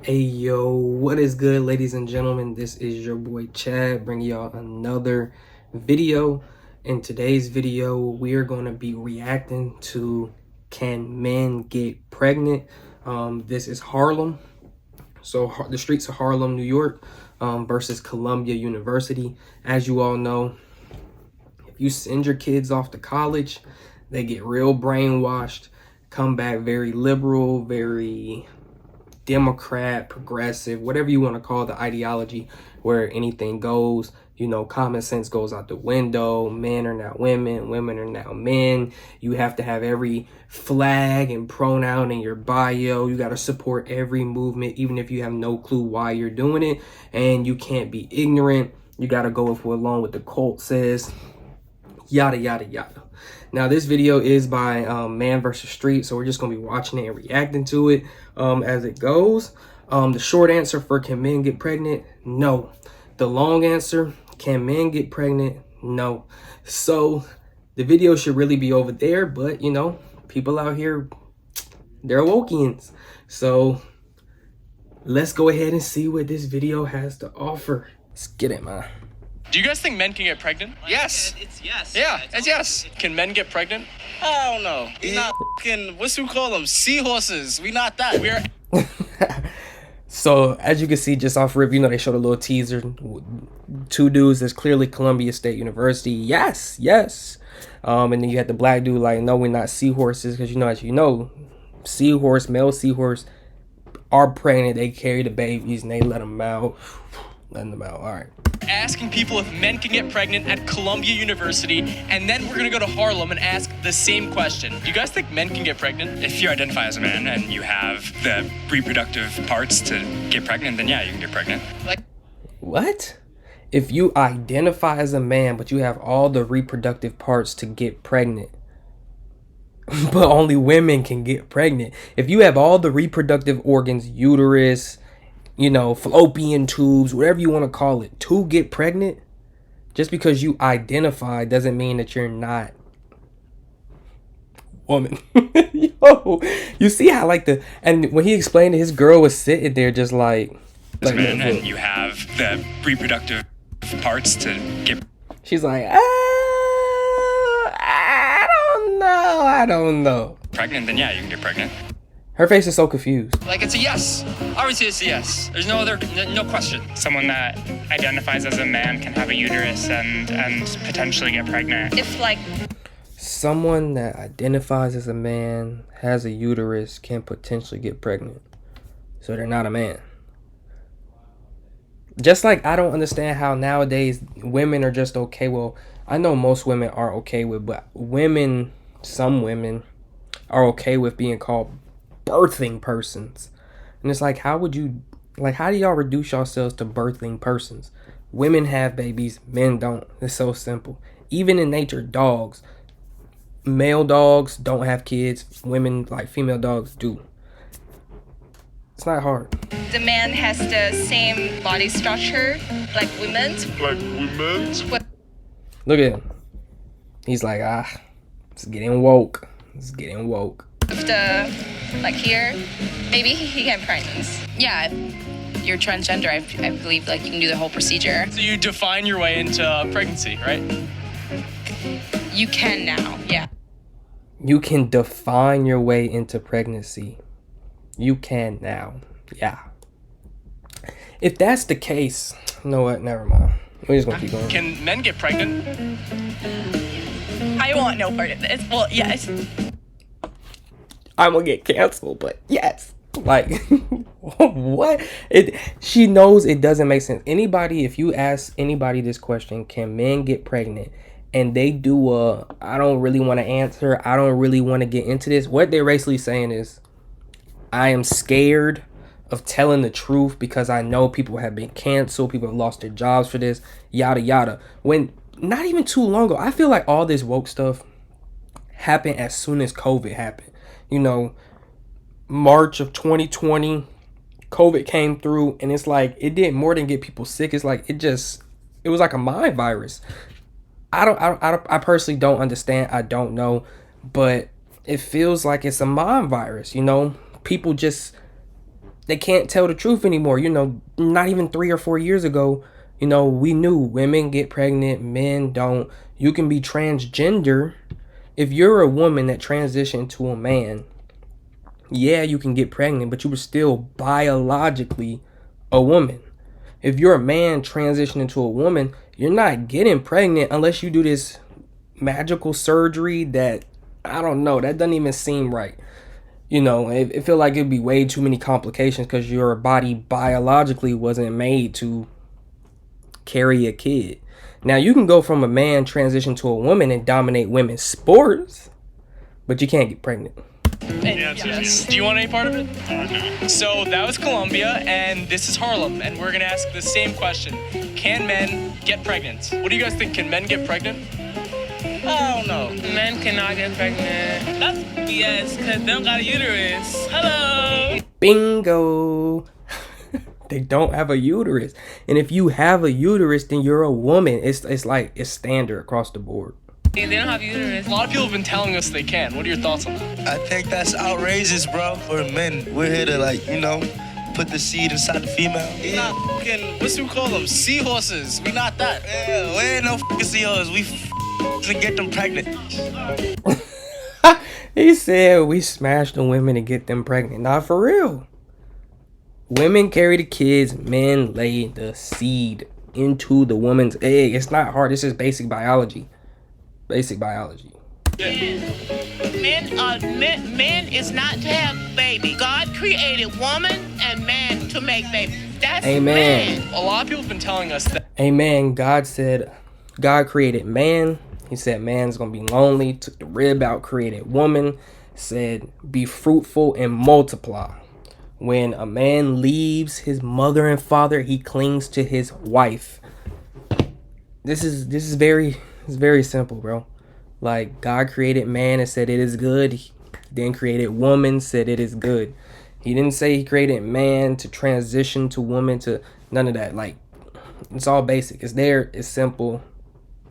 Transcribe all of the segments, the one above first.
Hey yo, what is good, ladies and gentlemen? This is your boy Chad bringing y'all another video. In today's video, we are going to be reacting to Can Men Get Pregnant? This is Harlem. So the streets of Harlem, New York versus Columbia University. As you all know, if you send your kids off to college, they get real brainwashed, come back very liberal, very Democrat, progressive, whatever you want to call the ideology, where anything goes. You know, common sense goes out the window. Men are now women, women are now men. You have to have every flag and pronoun in your bio. You got to support every movement, even if you have no clue why you're doing it. And you can't be ignorant. You got to go with what along with the cult says. Yada, yada, yada. Now, this video is by Man vs. Street, so we're just going to be watching it and reacting to it as it goes. The short answer for can men get pregnant? No. The long answer, can men get pregnant? No. So, the video should really be over there, but, you know, people out here, they're Wokians. So, let's go ahead and see what this video has to offer. Let's get it, man. Do you guys think men can get pregnant? Yes. It's yes. Yeah, it's yes. Can men get pregnant? I don't know. We not fucking, what's we call them? Seahorses. We not that. We're So, as you can see just off rip, you know, they showed a little teaser. Two dudes, that's clearly Columbia State University. Yes, yes. And then you had the black dude like, no, we're not seahorses. Because, you know, as you know, seahorse, male seahorse are pregnant. They carry the babies and they let them out. Letting them out. All right. Asking people if men can get pregnant at Columbia University, and then we're gonna go to Harlem and ask the same question. Do you guys think men can get pregnant? If you identify as a man and you have the reproductive parts to get pregnant, then yeah, you can get pregnant. Like, What? If you identify as a man, but you have all the reproductive parts to get pregnant, but only women can get pregnant. If you have all the reproductive organs, uterus, you know, fallopian tubes, whatever you want to call it, to get pregnant, just because you identify doesn't mean that you're not woman. Yo, you see how like and when he explained it, his girl was sitting there just like As a man and you have the reproductive parts to get she's like, I don't know. pregnant, then yeah, you can get pregnant. Her face is so confused. like it's a yes. Obviously it's a yes. There's no question. Someone that identifies as a man can have a uterus and potentially get pregnant. If like Someone that identifies as a man, has a uterus, can potentially get pregnant. So they're not a man. Just like I don't understand how nowadays women are just okay. Well, I know most women are okay with, but women, some women are okay with being called birthing persons. And it's like, how would you, like, how do y'all reduce yourselves to birthing persons? Women have babies, men don't. It's so simple. Even in nature, dogs, male dogs don't have kids. Women, like female dogs, do. It's not hard. the man has the same body structure like women, Look at him. He's like, it's getting woke. It's getting woke. with the like here, maybe he can pregnant. Yeah, if you're transgender, I believe like you can do the whole procedure. So you define your way into pregnancy, right? You can now, yeah. You can define your way into pregnancy. You can now. Yeah. If that's the case, you know what? Never mind. We're just gonna keep going. Can men get pregnant? I want no part of this. Well, yes. I'm gonna get canceled, but yes. Like, what? She knows it doesn't make sense. Anybody, if you ask anybody this question, can men get pregnant? And they do I don't really want to answer. I don't really want to get into this. What they're basically saying is, I am scared of telling the truth because I know people have been canceled. People have lost their jobs for this, yada, yada. When not even too long ago, I feel like all this woke stuff happened as soon as COVID happened. You know, March of 2020, COVID came through, and it's like it did more than get people sick. It's like it was like a mind virus. I personally don't understand. I don't know, but it feels like it's a mind virus. You know, people just they can't tell the truth anymore. You know, not even 3 or 4 years ago, you know, we knew women get pregnant, men don't. You can be transgender. If you're a woman that transitioned to a man, yeah, you can get pregnant, but you were still biologically a woman. If you're a man transitioning to a woman, you're not getting pregnant unless you do this magical surgery that, I don't know, that doesn't even seem right. You know, it feel like it'd be way too many complications because your body biologically wasn't made to carry a kid. Now, you can go from a man transition to a woman and dominate women's sports, but you can't get pregnant. Yes. Do you want any part of it? So that was Colombia, and this is Harlem, and we're gonna ask the same question: can men get pregnant? What do you guys think? Can men get pregnant? I don't know. Men cannot get pregnant. That's BS, because they don't got a uterus. Hello. Bingo. They don't have a uterus. And if you have a uterus, then you're a woman. It's like, it's standard across the board. They don't have uterus. A lot of people have been telling us they can. What are your thoughts on that? I think that's outrageous, bro. For men, we're here to, like, you know, put the seed inside the female. We not fucking, what's we call them? Seahorses. We not that. Yeah, we ain't no fucking seahorses. We to get them pregnant. He said we smash the women and get them pregnant. Not for real. Women carry the kids, men lay the seed into the woman's egg. It's not hard. This is basic biology. Basic biology. Men is not to have baby. God created woman and man to make baby. That's Amen. man. A lot of people have been telling us that. Amen. God created man. He said man's gonna be lonely. Took the rib out, created woman. Said be fruitful and multiply. When a man leaves his mother and father, he clings to his wife. This is very simple, bro. Like, God created man and said it is good. He then created woman, said it is good. He didn't say he created man to transition to woman, to none of that. Like, it's all basic. It's there. It's simple.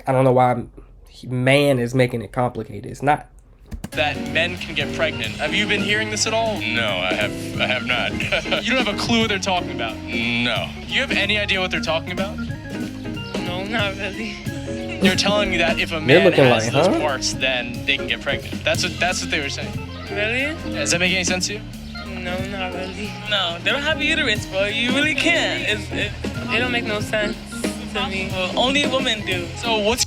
I don't know why man is making it complicated. It's not. That men can get pregnant. Have you been hearing this at all? No, I have not. You don't have a clue what they're talking about. No. Do you have any idea what they're talking about? No, not really. They're telling you that if a They're man looking has like, those huh? parts, then they can get pregnant. That's what they were saying. Really? Does that make any sense to you? No, not really. No, they don't have a uterus, bro. You really can't. It don't make no sense to me. Well, only women do. So what's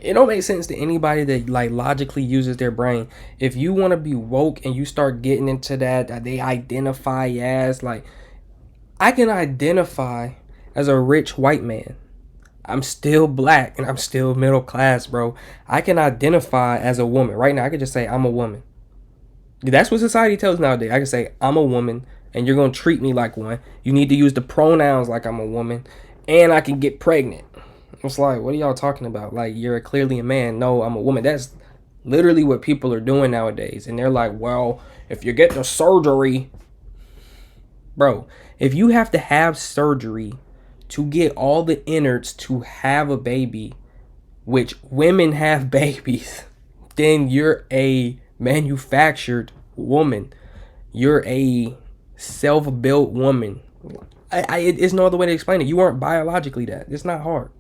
It don't make sense to anybody that like logically uses their brain. If you want to be woke and you start getting into that they identify as, like, I can identify as a rich white man. I'm still black and I'm still middle class, bro. I can identify as a woman. Right now, I can just say I'm a woman. That's what society tells nowadays. I can say I'm a woman and you're going to treat me like one. You need to use the pronouns like I'm a woman, and I can get pregnant. It's like, what are y'all talking about? Like, you're clearly a man. No, I'm a woman. That's literally what people are doing nowadays. And they're like, well, if you get the surgery, bro, if you have to have surgery to get all the innards to have a baby, which women have babies, then you're a manufactured woman. You're a self-built woman. It's no other way to explain it. You aren't biologically that. It's not hard.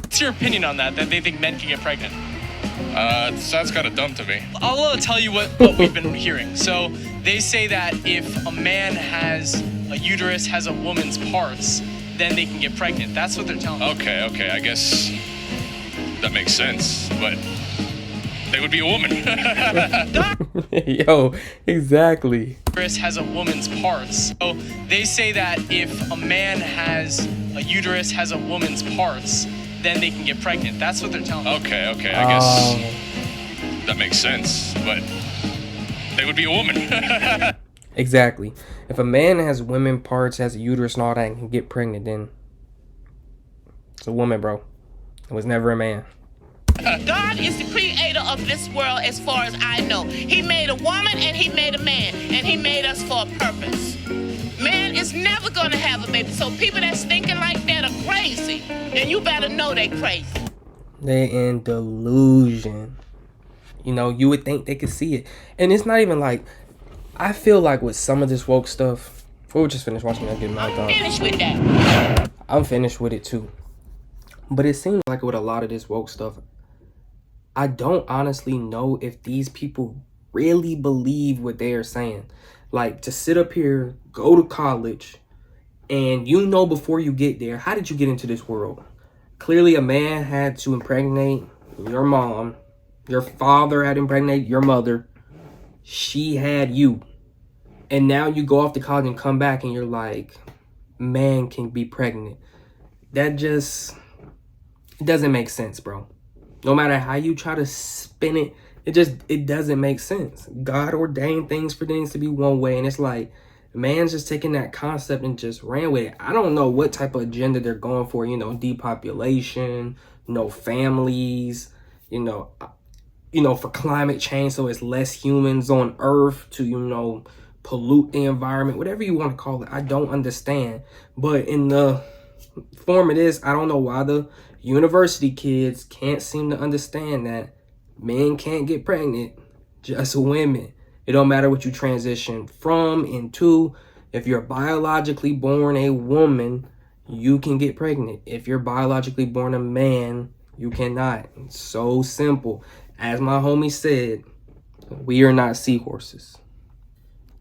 What's your opinion on that they think men can get pregnant? It sounds kind of dumb to me. I'll tell you what we've been hearing. So they say that if a man has a uterus, has a woman's parts, then they can get pregnant. That's what they're telling me. Okay, I guess that makes sense, but they would be a woman. Yo, exactly. Uterus has a woman's parts. So they say that if a man has a uterus, has a woman's parts, then they can get pregnant. That's what they're telling me. Okay, I guess that makes sense, but they would be a woman. Exactly. If a man has women parts, has a uterus and all that, and can get pregnant, then it's a woman, bro. It was never a man. God is the creator of this world as far as I know. He made a woman and he made a man, and he made us for a purpose. Man is never gonna have a baby, so people that's thinking like that are crazy, and you better know they crazy. They in delusion. You know, you would think they could see it. And it's not even like, I feel like with some of this woke stuff, We'll just finish watching that get knocked out. Finish with that. I'm finished with it too. But it seems like with a lot of this woke stuff, I don't honestly know if these people really believe what they are saying. Like, to sit up here, go to college, and you know before you get there, how did you get into this world? Clearly a man had to impregnate your mom. Your father had to impregnate your mother. She had you. And now you go off to college and come back and you're like, man can be pregnant. That just, it doesn't make sense, bro. No matter how you try to spin it, it doesn't make sense. God ordained things for things to be one way, and it's like, man's just taking that concept and just ran with it. I don't know what type of agenda they're going for, you know, depopulation, no families, you know, for climate change, so it's less humans on Earth to, you know, pollute the environment, whatever you want to call it. I don't understand. But in the form of this, I don't know why the university kids can't seem to understand that men can't get pregnant, just women. It don't matter what you transition from, into. If you're biologically born a woman, you can get pregnant. If you're biologically born a man, you cannot. It's so simple. As my homie said, we are not seahorses.